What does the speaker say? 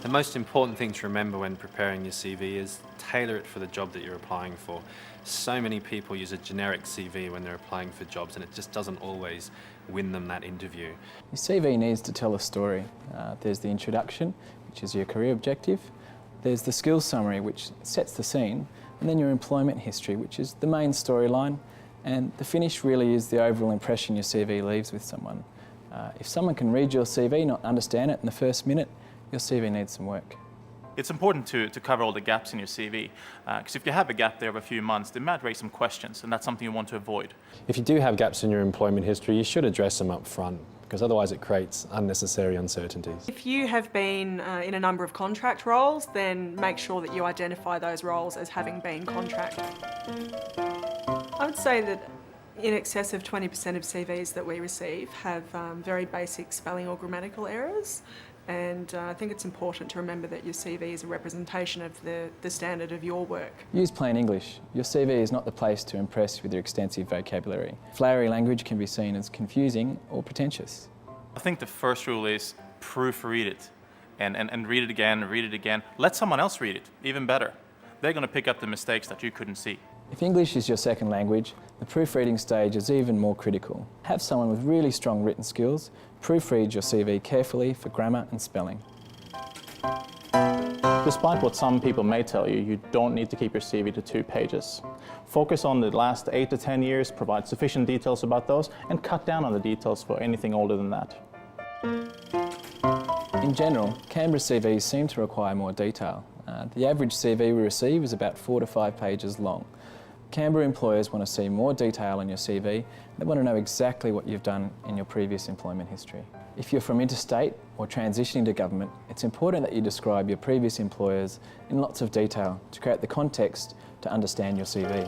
The most important thing to remember when preparing your CV is tailor it for the job that you're applying for. So many people use a generic CV when they're applying for jobs, and it just doesn't always win them that interview. Your CV needs to tell a story. There's the introduction, which is your career objective. There's the skills summary, which sets the scene, and then your employment history, which is the main storyline. And the finish really is the overall impression your CV leaves with someone. If someone can read your CV, not understand it in the first minute, your CV needs some work. It's important to cover all the gaps in your CV, because if you have a gap there of a few months, they might raise some questions, and that's something you want to avoid. If you do have gaps in your employment history, you should address them up front, because otherwise it creates unnecessary uncertainties. If you have been in a number of contract roles, then make sure that you identify those roles as having been contract. I would say that in excess of 20% of CVs that we receive have very basic spelling or grammatical errors. And I think it's important to remember that your CV is a representation of the standard of your work. Use plain English. Your CV is not the place to impress with your extensive vocabulary. Flowery language can be seen as confusing or pretentious. I think the first rule is proofread it and read it again, read it again. Let someone else read it, even better. They're going to pick up the mistakes that you couldn't see. If English is your second language, the proofreading stage is even more critical. Have someone with really strong written skills proofread your CV carefully for grammar and spelling. Despite what some people may tell you, you don't need to keep your CV to 2 pages. Focus on the last 8 to 10 years, provide sufficient details about those, and cut down on the details for anything older than that. In general, Canberra CVs seem to require more detail. The average CV we receive is about 4 to 5 pages long. Canberra employers want to see more detail in your CV. They want to know exactly what you've done in your previous employment history. If you're from interstate or transitioning to government, it's important that you describe your previous employers in lots of detail to create the context to understand your CV.